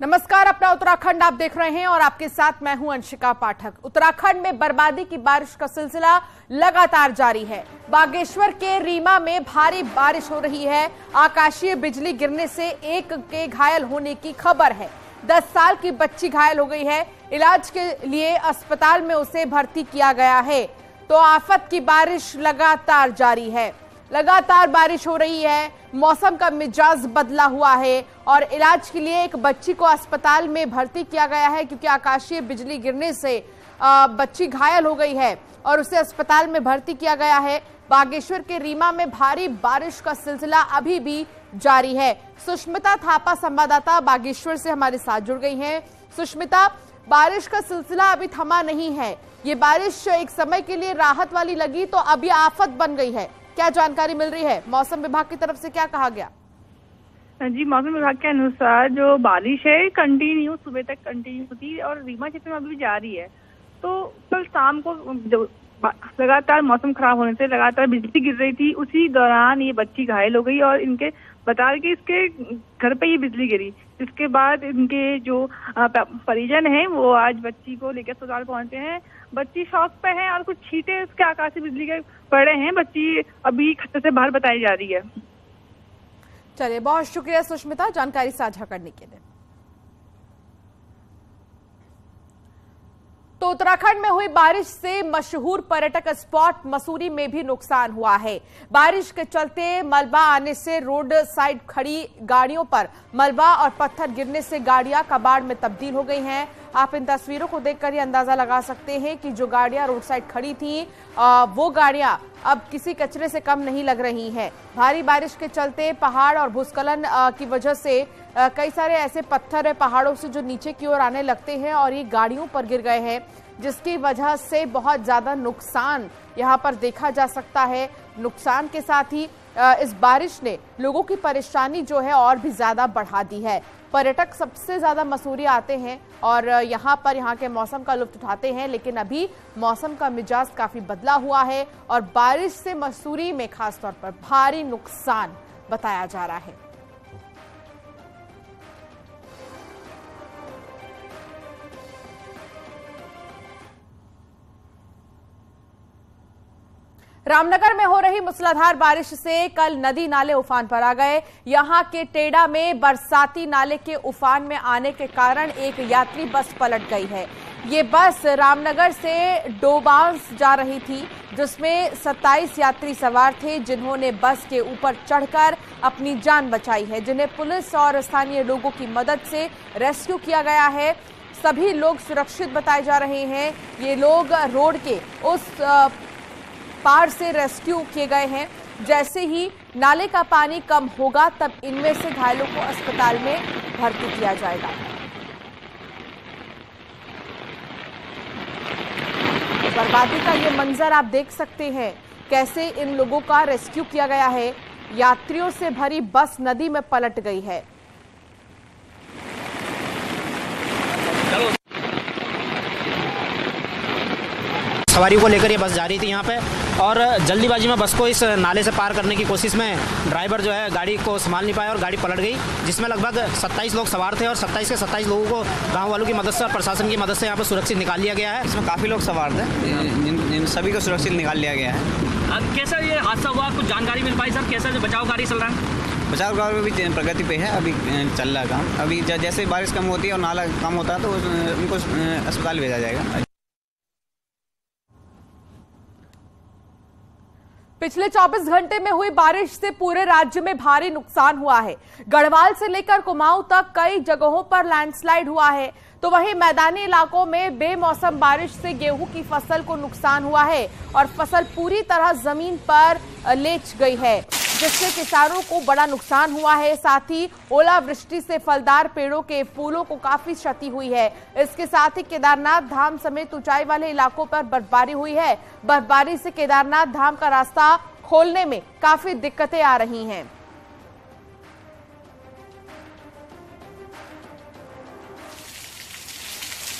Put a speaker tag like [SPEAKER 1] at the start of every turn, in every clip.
[SPEAKER 1] नमस्कार, अपना उत्तराखंड आप देख रहे हैं और आपके साथ मैं हूं अंशिका पाठक। उत्तराखंड में बर्बादी की बारिश का सिलसिला लगातार जारी है। बागेश्वर के रीमा में भारी बारिश हो रही है। आकाशीय बिजली गिरने से एक के घायल होने की खबर है। 10 साल की बच्ची घायल हो गई है। इलाज के लिए अस्पताल में उसे भर्ती किया गया है। तो आफत की बारिश लगातार जारी है। लगातार बारिश हो रही है। मौसम का मिजाज बदला हुआ है और इलाज के लिए एक बच्ची को अस्पताल में भर्ती किया गया है, क्योंकि आकाशीय बिजली गिरने से बच्ची घायल हो गई है और उसे अस्पताल में भर्ती किया गया है। बागेश्वर के रीमा में भारी बारिश का सिलसिला अभी भी जारी है। सुष्मिता थापा संवाददाता बागेश्वर से हमारे साथ जुड़ गई हैं। सुष्मिता, बारिश का सिलसिला अभी थमा नहीं है। ये बारिश एक समय के लिए राहत वाली लगी तो अब ये आफत बन गई है। क्या जानकारी मिल रही है? मौसम विभाग की तरफ से क्या कहा गया?
[SPEAKER 2] जी, मौसम विभाग के अनुसार जो बारिश है कंटिन्यू सुबह तक कंटिन्यू थी और रीमा क्षेत्र में अभी भी जारी है। तो कल शाम को लगातार मौसम खराब होने से लगातार बिजली गिर रही थी। उसी दौरान ये बच्ची घायल हो गई और इनके बता कि इसके घर पे ये बिजली गिरी, जिसके बाद इनके जो परिजन हैं वो आज बच्ची को लेकर अस्पताल पहुंचे हैं। बच्ची शॉक पे है और कुछ छींटे उसके आकाशीय बिजली के पड़े हैं। बच्ची अभी खतरे से बाहर बताई जा रही है।
[SPEAKER 1] चलिए, बहुत शुक्रिया सुष्मिता जानकारी साझा करने के लिए। तो उत्तराखंड में हुई बारिश से मशहूर पर्यटक स्पॉट मसूरी में भी नुकसान हुआ है। बारिश के चलते मलबा आने से रोड साइड खड़ी गाड़ियों पर मलबा और पत्थर गिरने से गाड़ियां कबाड़ में तब्दील हो गई हैं। आप इन तस्वीरों को देखकर ये अंदाजा लगा सकते हैं कि जो गाड़ियां रोड साइड खड़ी थी वो गाड़ियां अब किसी कचरे से कम नहीं लग रही हैं। भारी बारिश के चलते पहाड़ और भूस्खलन की वजह से कई सारे ऐसे पत्थर है पहाड़ों से जो नीचे की ओर आने लगते हैं और ये गाड़ियों पर गिर गए हैं, जिसकी वजह से बहुत ज्यादा नुकसान यहाँ पर देखा जा सकता है। नुकसान के साथ ही इस बारिश ने लोगों की परेशानी जो है और भी ज्यादा बढ़ा दी है। पर्यटक सबसे ज्यादा मसूरी आते हैं और यहाँ के मौसम का लुत्फ उठाते हैं, लेकिन अभी मौसम का मिजाज काफी बदला हुआ है और बारिश से मसूरी में खासतौर पर भारी नुकसान बताया जा रहा है। रामनगर में हो रही मूसलाधार बारिश से कल नदी नाले उफान पर आ गए। यहां के टेड़ा में बरसाती नाले के उफान में आने के कारण एक यात्री बस पलट गई है। ये बस रामनगर से डोबांस जा रही थी, जिसमें 27 यात्री सवार थे, जिन्होंने बस के ऊपर चढ़कर अपनी जान बचाई है, जिन्हें पुलिस और स्थानीय लोगों की मदद से रेस्क्यू किया गया है। सभी लोग सुरक्षित बताए जा रहे हैं। ये लोग रोड के उस पार से रेस्क्यू किए गए हैं। जैसे ही नाले का पानी कम होगा तब इनमें से घायलों को अस्पताल में भर्ती किया जाएगा। बर्बादी का ये मंजर आप देख सकते हैं, कैसे इन लोगों का रेस्क्यू किया गया है। यात्रियों से भरी बस नदी में पलट गई है।
[SPEAKER 3] सवारियों को लेकर ये बस जा रही थी यहाँ पे और जल्दीबाजी में बस को इस नाले से पार करने की कोशिश में ड्राइवर जो है गाड़ी को संभाल नहीं पाया और गाड़ी पलट गई, जिसमें लगभग 27 लोग सवार थे और 27 के 27 लोगों को गांव वालों की मदद से और प्रशासन की मदद से यहाँ पर सुरक्षित निकाल लिया गया है।
[SPEAKER 4] इसमें काफ़ी लोग सवार थे, जिन सभी को सुरक्षित निकाल लिया गया है।
[SPEAKER 5] कैसा ये हादसा हुआ, कुछ जानकारी मिल पाई सर? कैसा जो बचाव कार्य चल रहा है?
[SPEAKER 4] बचाव कार्य भी प्रगति पे है, अभी चल रहा है काम। अभी जैसे बारिश कम होती है और नाला कम होता है तो उनको अस्पताल भेजा जाएगा।
[SPEAKER 1] पिछले 24 घंटे में हुई बारिश से पूरे राज्य में भारी नुकसान हुआ है। गढ़वाल से लेकर कुमाऊं तक कई जगहों पर लैंडस्लाइड हुआ है, तो वहीं मैदानी इलाकों में बेमौसम बारिश से गेहूं की फसल को नुकसान हुआ है और फसल पूरी तरह जमीन पर लेच गई है, जिससे किसानों को बड़ा नुकसान हुआ है। साथ ही ओलावृष्टि से फलदार पेड़ों के फूलों को काफी क्षति हुई है। इसके साथ ही केदारनाथ धाम समेत ऊंचाई वाले इलाकों पर बर्फबारी हुई है। बर्फबारी से केदारनाथ धाम का रास्ता खोलने में काफी दिक्कतें आ रही हैं।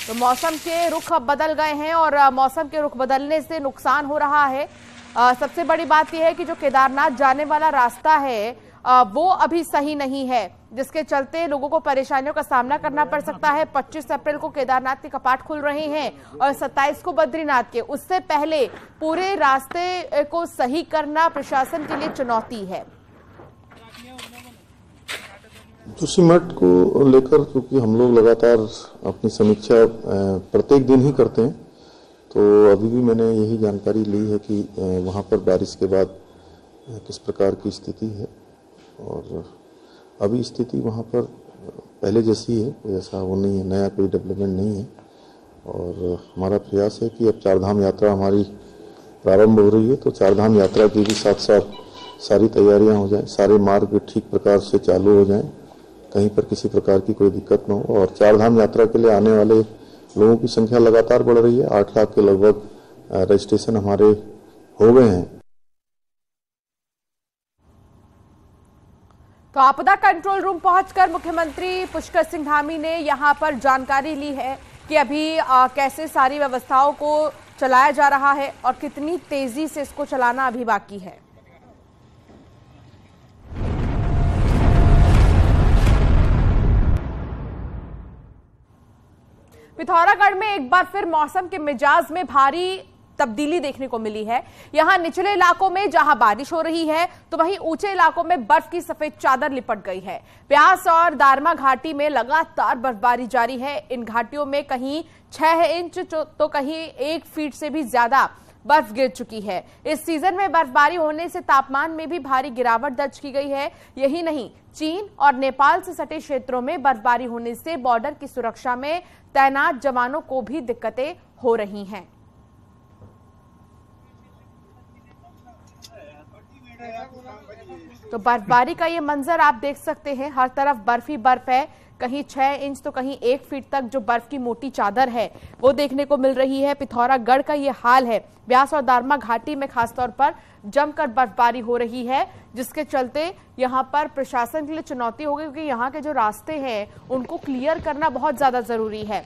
[SPEAKER 1] तो मौसम के रुख अब बदल गए हैं और मौसम के रुख बदलने से नुकसान हो रहा है। सबसे बड़ी बात यह है कि जो केदारनाथ जाने वाला रास्ता है वो अभी सही नहीं है, जिसके चलते लोगों को परेशानियों का सामना करना पड़ सकता है। 25 अप्रैल को केदारनाथ के कपाट खुल रहे हैं और 27 को बद्रीनाथ के। उससे पहले पूरे रास्ते को सही करना प्रशासन के लिए चुनौती है।
[SPEAKER 6] जोशीमठ को लेकर क्योंकि हम लोग लगातार अपनी समीक्षा प्रत्येक दिन ही करते हैं, तो अभी भी मैंने यही जानकारी ली है कि वहाँ पर बारिश के बाद किस प्रकार की स्थिति है और अभी स्थिति वहाँ पर पहले जैसी है, कोई ऐसा वो नहीं है, नया कोई डेवलपमेंट नहीं है। और हमारा प्रयास है कि अब चारधाम यात्रा हमारी प्रारंभ हो रही है, तो चारधाम यात्रा की भी साथ साथ सारी तैयारियां हो जाएं, सारे मार्ग ठीक प्रकार से चालू हो जाएं, कहीं पर किसी प्रकार की कोई दिक्कत न हो। और चारधाम यात्रा के लिए आने वाले लोगों की संख्या लगातार बढ़ रही है। 8 लाख के लगभग रजिस्ट्रेशन हमारे हो गए हैं।
[SPEAKER 1] तो आपदा कंट्रोल रूम पहुंचकर मुख्यमंत्री पुष्कर सिंह धामी ने यहां पर जानकारी ली है कि अभी कैसे सारी व्यवस्थाओं को चलाया जा रहा है और कितनी तेजी से इसको चलाना अभी बाकी है। पिथौरागढ़ में एक बार फिर मौसम के मिजाज में भारी तब्दीली देखने को मिली है। यहां निचले इलाकों में जहां बारिश हो रही है तो वहीं ऊंचे इलाकों में बर्फ की सफेद चादर लिपट गई है। ब्यास और दारमा घाटी में लगातार बर्फबारी जारी है। इन घाटियों में कहीं 6 इंच तो कहीं 1 फीट से भी ज्यादा बर्फ गिर चुकी है। इस सीजन में बर्फबारी होने से तापमान में भी भारी गिरावट दर्ज की गई है। यही नहीं, चीन और नेपाल से सटे क्षेत्रों में बर्फबारी होने से बॉर्डर की सुरक्षा में तैनात जवानों को भी दिक्कतें हो रही हैं। तो बर्फबारी का ये मंजर आप देख सकते हैं, हर तरफ बर्फ ही बर्फ है। कहीं 6 इंच तो कहीं 1 फीट तक जो बर्फ की मोटी चादर है वो देखने को मिल रही है। पिथौरागढ़ का ये हाल है। ब्यास और दारमा घाटी में खासतौर पर जमकर बर्फबारी हो रही है, जिसके चलते यहाँ पर प्रशासन के लिए चुनौती हो गई, क्योंकि यहाँ के जो रास्ते हैं उनको क्लियर करना बहुत ज्यादा जरूरी है।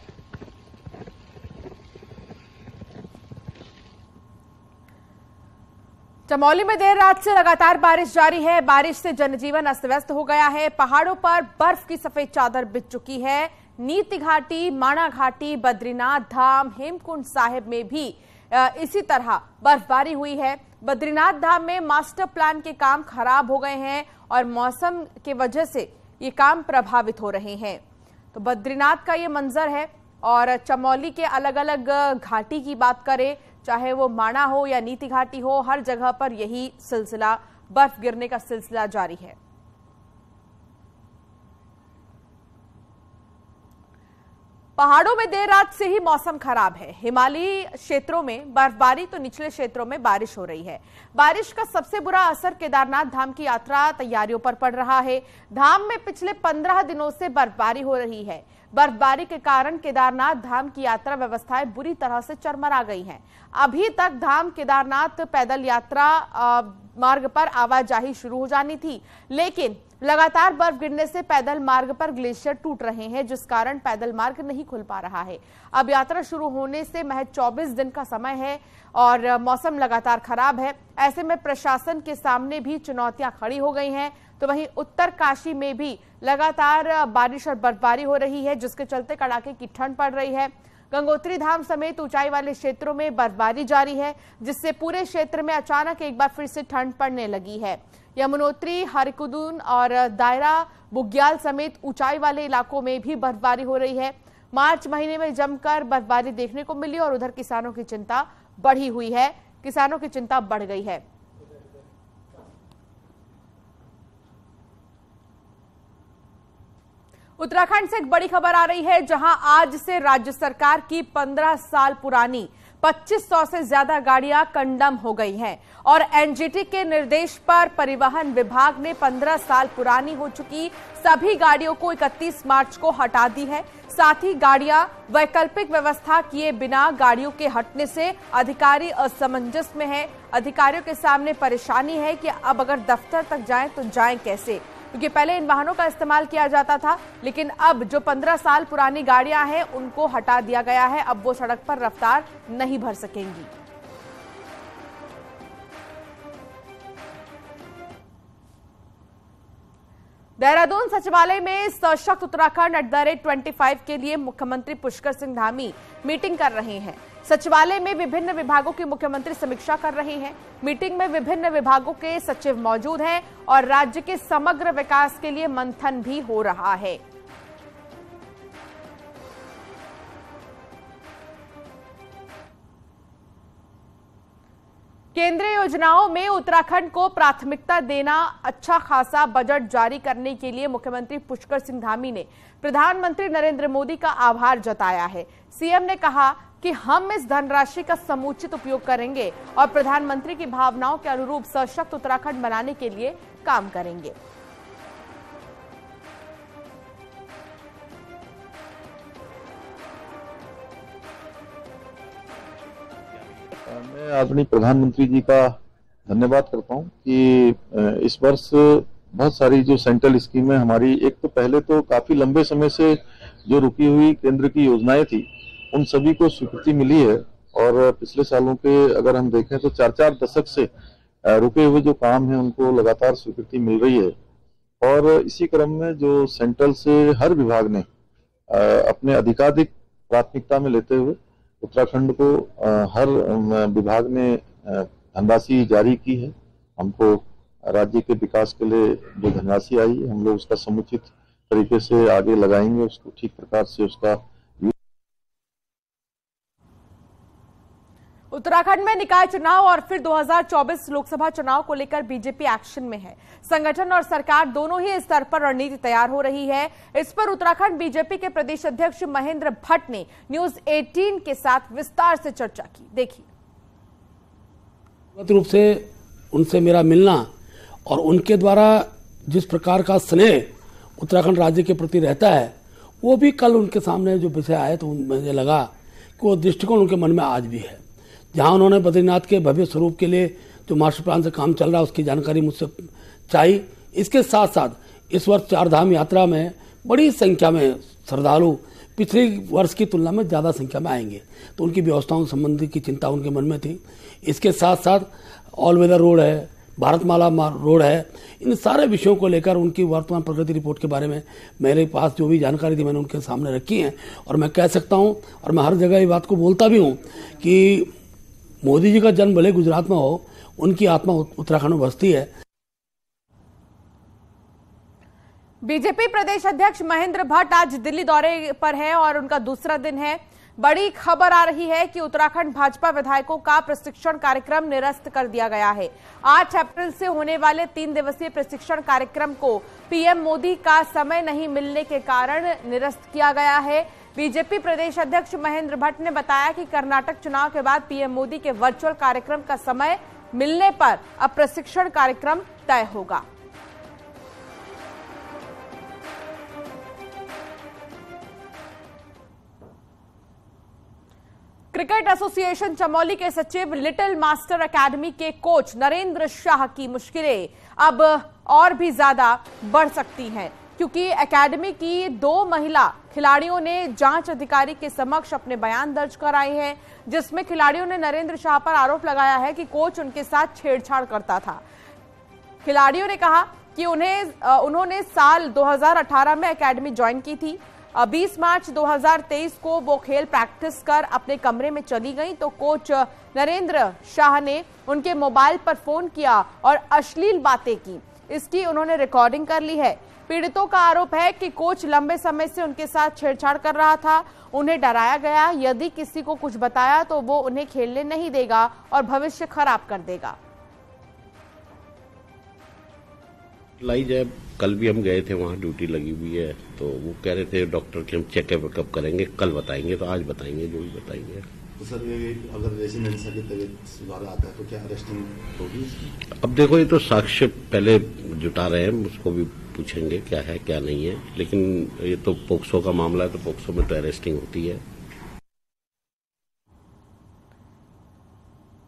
[SPEAKER 1] चमोली में देर रात से लगातार बारिश जारी है। बारिश से जनजीवन अस्त व्यस्त हो गया है। पहाड़ों पर बर्फ की सफेद चादर बिछ चुकी है। नीति घाटी, माणा घाटी, बद्रीनाथ धाम, हेमकुंड साहिब में भी इसी तरह बर्फबारी हुई है। बद्रीनाथ धाम में मास्टर प्लान के काम खराब हो गए हैं और मौसम की वजह से ये काम प्रभावित हो रहे हैं। तो बद्रीनाथ का ये मंजर है। और चमोली के अलग अलग घाटी की बात करें, चाहे वो माणा हो या नीति घाटी हो, हर जगह पर यही सिलसिला, बर्फ गिरने का सिलसिला जारी है। पहाड़ों में देर रात से ही मौसम खराब है। हिमालयी क्षेत्रों में बर्फबारी तो निचले क्षेत्रों में बारिश हो रही है। बारिश का सबसे बुरा असर केदारनाथ धाम की यात्रा तैयारियों पर पड़ रहा है। धाम में पिछले 15 दिनों से बर्फबारी हो रही है। बर्फबारी के कारण केदारनाथ धाम की यात्रा व्यवस्थाएं बुरी तरह से चरमरा गई हैं। अभी तक धाम केदारनाथ पैदल यात्रा मार्ग पर आवाजाही शुरू हो जानी थी, लेकिन लगातार बर्फ गिरने से पैदल मार्ग पर ग्लेशियर टूट रहे हैं, जिस कारण पैदल मार्ग नहीं खुल पा रहा है। अब यात्रा शुरू होने से महज 24 दिन का समय है और मौसम लगातार खराब है। ऐसे में प्रशासन के सामने भी चुनौतियां खड़ी हो गई हैं। तो वहीं उत्तरकाशी में भी लगातार बारिश और बर्फबारी हो रही है, जिसके चलते कड़ाके की ठंड पड़ रही है। गंगोत्री धाम समेत ऊंचाई वाले क्षेत्रों में बर्फबारी जारी है, जिससे पूरे क्षेत्र में अचानक एक बार फिर से ठंड पड़ने लगी है। यमुनोत्री, हरिकुदुन और दायरा बुग्याल समेत ऊंचाई वाले इलाकों में भी बर्फबारी हो रही है। मार्च महीने में जमकर बर्फबारी देखने को मिली और उधर किसानों की चिंता बढ़ी हुई है। किसानों की चिंता बढ़ गई है। उत्तराखंड से एक बड़ी खबर आ रही है, जहां आज से राज्य सरकार की 15 साल पुरानी 2500 से ज्यादा गाड़ियां कंडम हो गई हैं और एनजीटी के निर्देश पर परिवहन विभाग ने 15 साल पुरानी हो चुकी सभी गाड़ियों को 31 मार्च को हटा दी है। साथ ही गाड़ियां वैकल्पिक व्यवस्था किए बिना गाड़ियों के हटने से अधिकारी असमंजस में है। अधिकारियों के सामने परेशानी है कि अब अगर दफ्तर तक जाएं तो जाएं कैसे, क्योंकि पहले इन वाहनों का इस्तेमाल किया जाता था, लेकिन अब जो 15 साल पुरानी गाड़ियां हैं उनको हटा दिया गया है। अब वो सड़क पर रफ्तार नहीं भर सकेंगी। देहरादून सचिवालय में सशक्त उत्तराखंड @25 के लिए मुख्यमंत्री पुष्कर सिंह धामी मीटिंग कर रहे हैं। सचिवालय में विभिन्न विभागों की मुख्यमंत्री समीक्षा कर रहे हैं। मीटिंग में विभिन्न विभागों के सचिव मौजूद हैं और राज्य के समग्र विकास के लिए मंथन भी हो रहा है। केंद्रीय योजनाओं में उत्तराखंड को प्राथमिकता देना, अच्छा खासा बजट जारी करने के लिए मुख्यमंत्री पुष्कर सिंह धामी ने प्रधानमंत्री नरेंद्र मोदी का आभार जताया है। सीएम ने कहा कि हम इस धनराशि का समुचित उपयोग करेंगे और प्रधानमंत्री की भावनाओं के अनुरूप सशक्त उत्तराखंड बनाने के लिए काम करेंगे।
[SPEAKER 6] मैं अपनी प्रधानमंत्री जी का धन्यवाद करता हूं कि इस वर्ष बहुत सारी जो सेंट्रल स्कीमें हमारी, एक तो पहले तो काफी लंबे समय से जो रुकी हुई केंद्र की योजनाएं थी, उन सभी को स्वीकृति मिली है। और पिछले सालों के अगर हम देखें तो 4-4 दशक से रुके हुए जो काम है उनको लगातार स्वीकृति मिल रही है। और इसी क्रम में जो सेंट्रल से हर विभाग ने अपने अधिकाधिक प्राथमिकता में लेते हुए उत्तराखंड को हर विभाग ने धनराशि जारी की है। हमको राज्य के विकास के लिए जो धनराशि आई है, हम लोग उसका समुचित तरीके से आगे लगाएंगे, उसको ठीक प्रकार से उसका।
[SPEAKER 1] उत्तराखंड में निकाय चुनाव और फिर 2024 लोकसभा चुनाव को लेकर बीजेपी एक्शन में है। संगठन और सरकार दोनों ही स्तर पर रणनीति तैयार हो रही है। इस पर उत्तराखंड बीजेपी के प्रदेश अध्यक्ष महेंद्र भट्ट ने न्यूज 18 के साथ विस्तार से चर्चा की। देखिए।
[SPEAKER 7] व्यक्तिगत रूप से उनसे मेरा मिलना और उनके द्वारा जिस प्रकार का स्नेह उत्तराखंड राज्य के प्रति रहता है, वो भी कल उनके सामने जो विषय आए तो मुझे लगा कि वो दृष्टिकोण उनके मन में आज भी है। जहां उन्होंने बद्रीनाथ के भव्य स्वरूप के लिए जो मास्टर प्लान से काम चल रहा है उसकी जानकारी मुझसे चाहिए। इसके साथ साथ इस वर्ष 4 धाम यात्रा में बड़ी संख्या में श्रद्धालु पिछले वर्ष की तुलना में ज़्यादा संख्या में आएंगे, तो उनकी व्यवस्थाओं संबंधी की चिंता उनके मन में थी। इसके साथ साथ ऑल वेदर रोड है, भारतमाला रोड है, इन सारे विषयों को लेकर उनकी वर्तमान प्रगति रिपोर्ट के बारे में मेरे पास जो भी जानकारी थी मैंने उनके सामने रखी है। और मैं कह सकता हूँ और मैं हर जगह ये बात को बोलता भी हूँ कि मोदी जी का जन्म भले गुजरात में हो, उनकी आत्मा उत्तराखंड में बसती है।
[SPEAKER 1] बीजेपी प्रदेश अध्यक्ष महेंद्र भट्ट आज दिल्ली दौरे पर है और उनका दूसरा दिन है। बड़ी खबर आ रही है कि उत्तराखंड भाजपा विधायकों का प्रशिक्षण कार्यक्रम निरस्त कर दिया गया है। 8 अप्रैल से होने वाले 3 दिवसीय प्रशिक्षण कार्यक्रम को पीएम मोदी का समय नहीं मिलने के कारण निरस्त किया गया है। बीजेपी प्रदेश अध्यक्ष महेंद्र भट्ट ने बताया कि कर्नाटक चुनाव के बाद पीएम मोदी के वर्चुअल कार्यक्रम का समय मिलने पर अब प्रशिक्षण कार्यक्रम तय होगा। क्रिकेट एसोसिएशन चमोली के सचिव लिटिल मास्टर एकेडमी के कोच नरेंद्र शाह की मुश्किलें अब और भी ज्यादा बढ़ सकती हैं, क्योंकि एकेडमी की 2 महिला खिलाड़ियों ने जांच अधिकारी के समक्ष अपने बयान दर्ज कराए हैं, जिसमें खिलाड़ियों ने नरेंद्र शाह पर आरोप लगाया है कि कोच उनके साथ छेड़छाड़ करता था। खिलाड़ियों ने कहा कि उन्होंने साल 2018 में एकेडमी ज्वाइन की थी। 20 मार्च 2023 को वो खेल प्रैक्टिस कर अपने कमरे में चली गई तो कोच नरेंद्र शाह ने उनके मोबाइल पर फोन किया और अश्लील बातें की। इसकी उन्होंने रिकॉर्डिंग कर ली है। पीड़ितों का आरोप है कि कोच लंबे समय से उनके साथ छेड़छाड़ कर रहा था। उन्हें डराया गया, यदि किसी को कुछ बताया तो वो उन्हें खेलने नहीं देगा और भविष्य खराब कर देगा।
[SPEAKER 8] लाई जाए, कल भी हम गए थे, वहाँ ड्यूटी लगी हुई है, तो वो कह रहे थे डॉक्टर के हम चेकअप करेंगे, कल बताएंगे, तो आज बताएंगे जो भी बताएंगे।
[SPEAKER 9] तो सर ये अगर रेसिडेंट्स की तबीयत सुधार आता है तो क्या अरेस्टिंग होगी?
[SPEAKER 8] अब देखो ये तो साक्ष्य पहले जुटा रहे हैं, उसको भी पूछेंगे क्या है क्या नहीं है, लेकिन ये तो पोक्सो का मामला है तो पोक्सो में तो अरेस्टिंग होती है।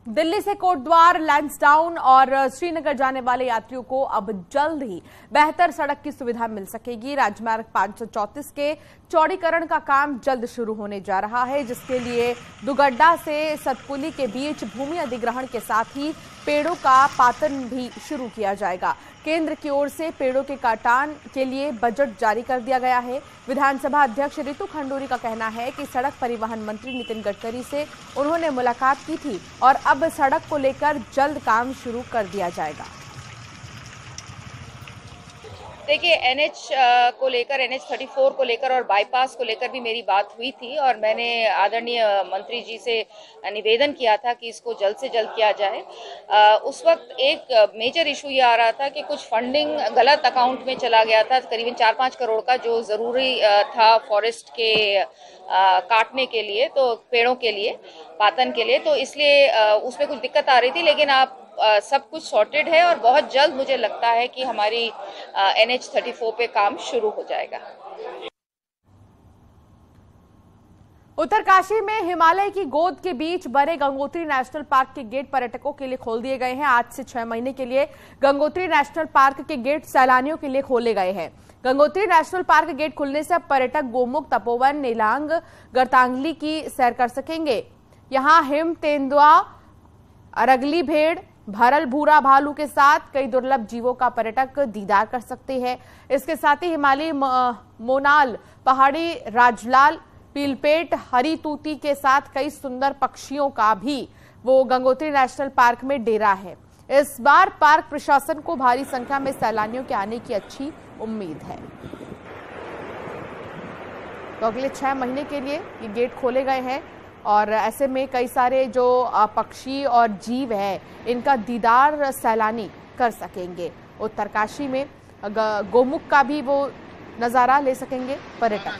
[SPEAKER 1] दिल्ली से कोटद्वार, लैंसडाउन और श्रीनगर जाने वाले यात्रियों को अब जल्द ही बेहतर सड़क की सुविधा मिल सकेगी। राजमार्ग 534 के चौड़ीकरण का काम जल्द शुरू होने जा रहा है, जिसके लिए दुगड्डा से सतपुली के बीच भूमि अधिग्रहण के साथ ही पेड़ों का पातन भी शुरू किया जाएगा। केंद्र की ओर से पेड़ों के काटान के लिए बजट जारी कर दिया गया है। विधानसभा अध्यक्ष रितु खंडूरी का कहना है कि सड़क परिवहन मंत्री नितिन गडकरी से उन्होंने मुलाकात की थी और अब सड़क को लेकर जल्द काम शुरू कर दिया जाएगा।
[SPEAKER 10] देखिए, NH को लेकर, NH 34 को लेकर और बाईपास को लेकर भी मेरी बात हुई थी और मैंने आदरणीय मंत्री जी से निवेदन किया था कि इसको जल्द से जल्द किया जाए। उस वक्त एक मेजर इशू ये आ रहा था कि कुछ फंडिंग गलत अकाउंट में चला गया था, करीबन 4-5 करोड़ का, जो ज़रूरी था फॉरेस्ट के काटने के लिए, तो पेड़ों के लिए, पातन के लिए, तो इसलिए उसमें कुछ दिक्कत आ रही थी। लेकिन आप सब कुछ सॉर्टेड है और बहुत जल्द मुझे लगता है कि हमारी NH 34 पे काम शुरू हो जाएगा।
[SPEAKER 1] उत्तरकाशी में हिमालय की गोद के बीच बने गंगोत्री नेशनल पार्क के गेट पर्यटकों के लिए खोल दिए गए हैं। आज से 6 महीने के लिए गंगोत्री नेशनल पार्क के गेट सैलानियों के लिए खोले गए हैं। गंगोत्री नेशनल पार्क गेट खुलने से अब पर्यटक गोमुख, तपोवन, नीलांग, गर्तांगली की सैर कर सकेंगे। यहाँ हिम तेंदुआ, अरगली भेड़, भरल भूरा भालू के साथ कई दुर्लभ जीवों का पर्यटक दीदार कर सकते हैं। इसके साथ ही हिमालयी मोनाल, पहाड़ी राजलाल, पीलपेट, हरी तूती के साथ कई सुंदर पक्षियों का भी वो गंगोत्री नेशनल पार्क में डेरा है। इस बार पार्क प्रशासन को भारी संख्या में सैलानियों के आने की अच्छी उम्मीद है। तो अगले 6 महीने के लिए ये गेट खोले गए हैं और ऐसे में कई सारे जो पक्षी और जीव है इनका दीदार सैलानी कर सकेंगे। उत्तरकाशी में गोमुख का भी वो नजारा ले सकेंगे पर्यटक।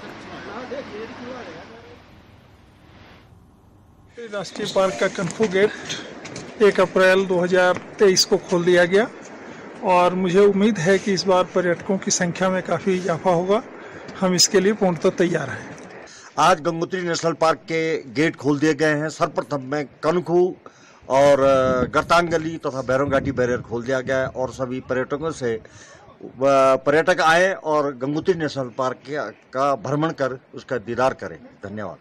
[SPEAKER 11] राष्ट्रीय पार्क का कनफू गेट 1 अप्रैल 2023 को खोल दिया गया और मुझे उम्मीद है कि इस बार पर्यटकों की संख्या में काफी इजाफा होगा। हम इसके लिए पूर्णतः तैयार हैं।
[SPEAKER 12] आज गंगोत्री नेशनल पार्क के गेट खोल दिए गए हैं। सर्वप्रथम में कनखू और गर्तांगली तथा भैरव घाटी बैरियर खोल दिया गया है और सभी पर्यटकों से पर्यटक आए और गंगोत्री नेशनल पार्क का भ्रमण कर उसका दीदार करें। धन्यवाद।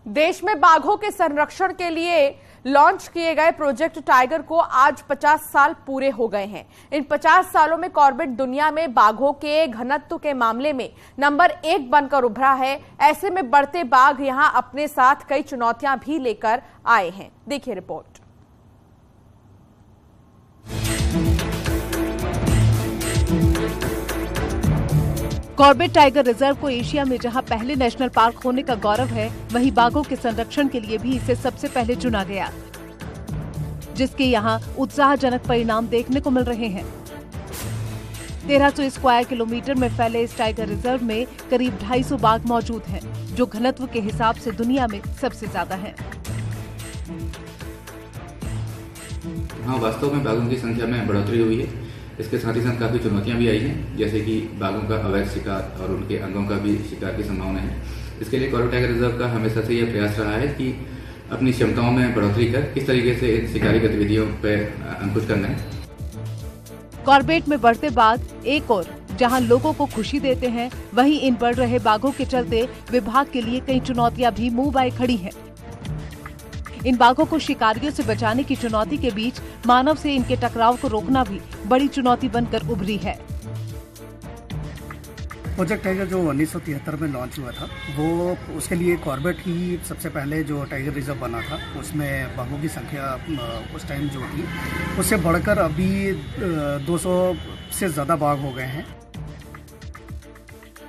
[SPEAKER 1] देश में बाघों के संरक्षण के लिए लॉन्च किए गए प्रोजेक्ट टाइगर को आज 50 साल पूरे हो गए हैं। इन 50 सालों में कॉर्बेट दुनिया में बाघों के घनत्व के मामले में नंबर 1 बनकर उभरा है। ऐसे में बढ़ते बाघ यहां अपने साथ कई चुनौतियां भी लेकर आए हैं। देखिए रिपोर्ट।
[SPEAKER 13] कॉर्बेट टाइगर रिजर्व को एशिया में जहां पहले नेशनल पार्क होने का गौरव है, वहीं बाघों के संरक्षण के लिए भी इसे सबसे पहले चुना गया, जिसके यहां उत्साहजनक परिणाम देखने को मिल रहे हैं। 1300 स्क्वायर किलोमीटर में फैले इस टाइगर रिजर्व में करीब 250 बाघ मौजूद हैं, जो घनत्व के हिसाब से दुनिया में सबसे ज्यादा हैं।
[SPEAKER 14] हाँ, वास्तव में बाघों की संख्या में बढ़ोतरी हुई है। इसके साथ ही साथ काफी चुनौतियां भी आई हैं, जैसे कि बाघों का अवैध शिकार और उनके अंगों का भी शिकार की संभावना है। इसके लिए कॉर्बेट टाइगर रिजर्व का हमेशा से यह प्रयास रहा है कि अपनी क्षमताओं में बढ़ोतरी कर किस तरीके से इन शिकारी गतिविधियों पर अंकुश करना है।
[SPEAKER 13] कॉर्बेट में बढ़ते बाघ एक और जहां लोगों को खुशी देते हैं, वहीं इन बढ़ रहे बाघों के चलते विभाग के लिए कई चुनौतियां भी मुंह बाए खड़ी हैं। इन बाघों को शिकारियों से बचाने की चुनौती के बीच मानव से इनके टकराव को रोकना भी बड़ी चुनौती बनकर उभरी है।
[SPEAKER 15] प्रोजेक्ट टाइगर जो 1973 में लॉन्च हुआ था, वो उसके लिए कॉर्बेट ही सबसे पहले जो टाइगर रिजर्व बना था, उसमें बाघों की संख्या उस टाइम जो थी उससे बढ़कर अभी 200 से ज्यादा बाघ हो गए हैं।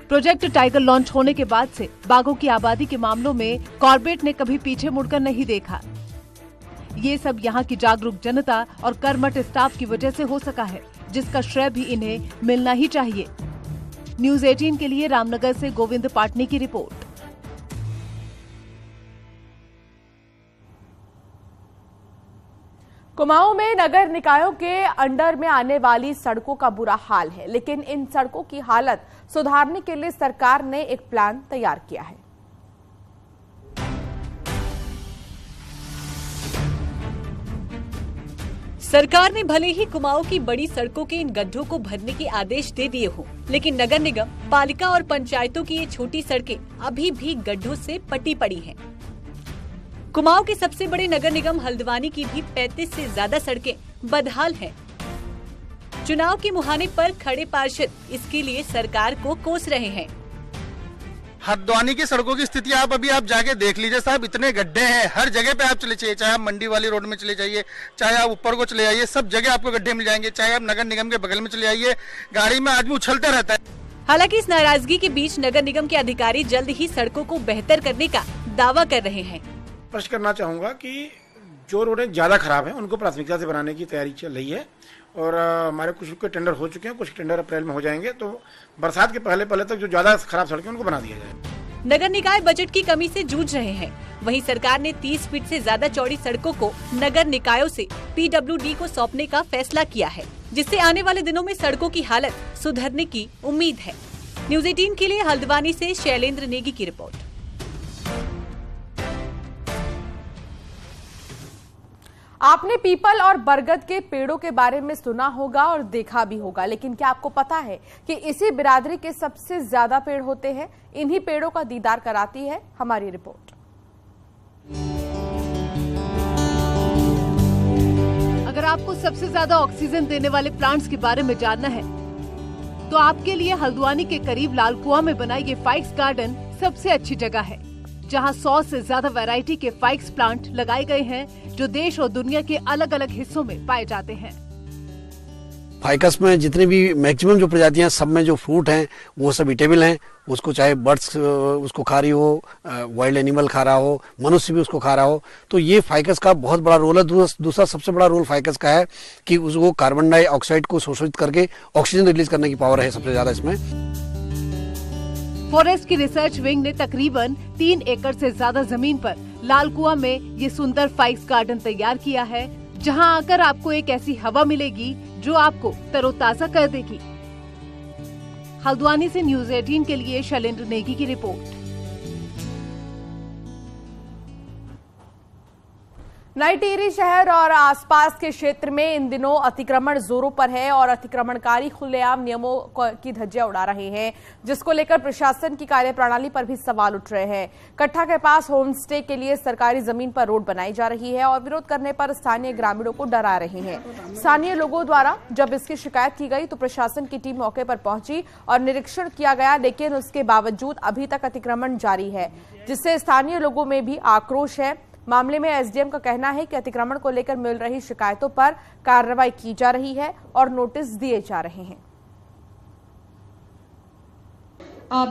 [SPEAKER 13] प्रोजेक्ट टाइगर लॉन्च होने के बाद से बाघों की आबादी के मामलों में कॉर्बेट ने कभी पीछे मुड़कर नहीं देखा। ये सब यहाँ की जागरूक जनता और कर्मठ स्टाफ की वजह से हो सका है, जिसका श्रेय भी इन्हें मिलना ही चाहिए। न्यूज़ 18 के लिए रामनगर से गोविंद पाटनी की रिपोर्ट।
[SPEAKER 1] कुमाऊं में नगर निकायों के अंडर में आने वाली सड़कों का बुरा हाल है, लेकिन इन सड़कों की हालत सुधारने के लिए सरकार ने एक प्लान तैयार किया है।
[SPEAKER 16] सरकार ने भले ही कुमाऊं की बड़ी सड़कों के इन गड्ढों को भरने के आदेश दे दिए हों, लेकिन नगर निगम, पालिका और पंचायतों की ये छोटी सड़कें अभी भी गड्ढों से पटी पड़ी हैं। कुमाऊं के सबसे बड़े नगर निगम हल्द्वानी की भी 35 से ज्यादा सड़कें बदहाल हैं। चुनाव के मुहाने पर खड़े पार्षद इसके लिए सरकार को कोस रहे हैं।
[SPEAKER 17] हल्द्वानी की सड़कों की स्थिति आप जाके देख लीजिए साहब, इतने गड्ढे हैं, हर जगह पे आप चले जाइए, चाहे आप मंडी वाली रोड में चले जाइए, चाहे आप ऊपर को चले जाइए, सब जगह आपको गड्ढे मिल जाएंगे। चाहे आप नगर निगम के बगल में चले जाइए, गाड़ी में आदमी उछलता रहता है।
[SPEAKER 16] हालांकि इस नाराजगी के बीच नगर निगम के अधिकारी जल्द ही सड़कों को बेहतर करने का दावा कर रहे हैं।
[SPEAKER 18] स्पष्ट करना चाहूंगा कि जो रोडें ज्यादा खराब हैं उनको प्राथमिकता से बनाने की तैयारी चल रही है और हमारे कुछ के टेंडर हो चुके हैं, कुछ टेंडर अप्रैल में हो जाएंगे, तो बरसात के पहले तक जो ज्यादा खराब सड़कें उनको बना दिया जाए।
[SPEAKER 16] नगर निकाय बजट की कमी से जूझ रहे हैं। वहीं सरकार ने 30 फीट से ज्यादा चौड़ी सड़कों को नगर निकायों से PWD को सौंपने का फैसला किया है, जिससे आने वाले दिनों में सड़कों की हालत सुधरने की उम्मीद है। न्यूज़ 18 के लिए हल्द्वानी से शैलेंद्र नेगी की रिपोर्ट।
[SPEAKER 1] आपने पीपल और बरगद के पेड़ों के बारे में सुना होगा और देखा भी होगा, लेकिन क्या आपको पता है कि इसी बिरादरी के सबसे ज्यादा पेड़ होते हैं? इन्हीं पेड़ों का दीदार कराती है हमारी रिपोर्ट।
[SPEAKER 13] अगर आपको सबसे ज्यादा ऑक्सीजन देने वाले प्लांट्स के बारे में जानना है तो आपके लिए हल्द्वानी के करीब लालकुआं में बना ये फाइक्स गार्डन सबसे अच्छी जगह है, जहां 100 से ज्यादा वैरायटी के फाइक्स प्लांट लगाए गए हैं जो देश और दुनिया के अलग अलग हिस्सों में पाए जाते हैं।
[SPEAKER 7] फाइकस में जितने भी मैक्सिमम जो प्रजातियां, सब में जो फ्रूट हैं वो सब ईटेबल हैं। उसको चाहे बर्ड्स उसको खा रही हो, वाइल्ड एनिमल खा रहा हो, मनुष्य भी उसको खा रहा हो, तो ये फाइकस का बहुत बड़ा रोल है। दूसरा सबसे बड़ा रोल फाइकस का है कि उसको कार्बन डाइऑक्साइड को शोषित करके ऑक्सीजन रिलीज करने की पावर है सबसे ज्यादा इसमें।
[SPEAKER 13] फॉरेस्ट की रिसर्च विंग ने तकरीबन 3 एकड़ से ज्यादा जमीन पर लालकुआं में ये सुंदर फाइक्स गार्डन तैयार किया है, जहां आकर आपको एक ऐसी हवा मिलेगी जो आपको तरोताजा कर देगी। हल्द्वानी से न्यूज़ 18 के लिए शैलेंद्र नेगी की रिपोर्ट।
[SPEAKER 1] नई टिहरी शहर और आसपास के क्षेत्र में इन दिनों अतिक्रमण जोरों पर है और अतिक्रमणकारी खुलेआम नियमों की धज्जियां उड़ा रहे हैं, जिसको लेकर प्रशासन की कार्यप्रणाली पर भी सवाल उठ रहे हैं। कट्टा के पास होम स्टे के लिए सरकारी जमीन पर रोड बनाई जा रही है और विरोध करने पर स्थानीय ग्रामीणों को डरा रहे हैं। स्थानीय लोगों द्वारा जब इसकी शिकायत की गई तो प्रशासन की टीम मौके पर पहुंची और निरीक्षण किया गया, लेकिन उसके बावजूद अभी तक अतिक्रमण जारी है, जिससे स्थानीय लोगों में भी आक्रोश है। मामले में एसडीएम का कहना है कि अतिक्रमण को लेकर मिल रही शिकायतों पर कार्रवाई की जा रही है और नोटिस दिए जा रहे हैं।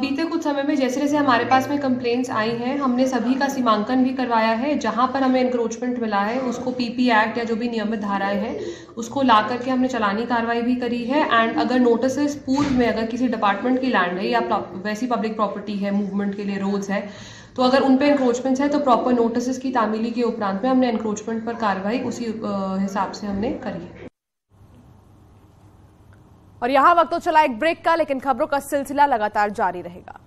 [SPEAKER 19] बीते कुछ समय में जैसे जैसे हमारे पास में कंप्लेंट्स आई हैं, हमने सभी का सीमांकन भी करवाया है। जहां पर हमें इंक्रोचमेंट मिला है उसको पीपी एक्ट या जो भी नियमित धाराएं हैं उसको ला करके हमने चालानी कार्रवाई भी करी है। एंड अगर नोटिस पूर्व में अगर किसी डिपार्टमेंट की लैंड है या वैसी पब्लिक प्रॉपर्टी है, मूवमेंट के लिए रोड्स है, तो अगर उन पे इंक्रोचमेंट्स है तो प्रॉपर नोटिस की तामीली के उपरांत में हमने इंक्रोचमेंट पर कार्रवाई उसी हिसाब से हमने करी है।
[SPEAKER 1] और यहाँ वक्त तो चला एक ब्रेक का, लेकिन खबरों का सिलसिला लगातार जारी रहेगा।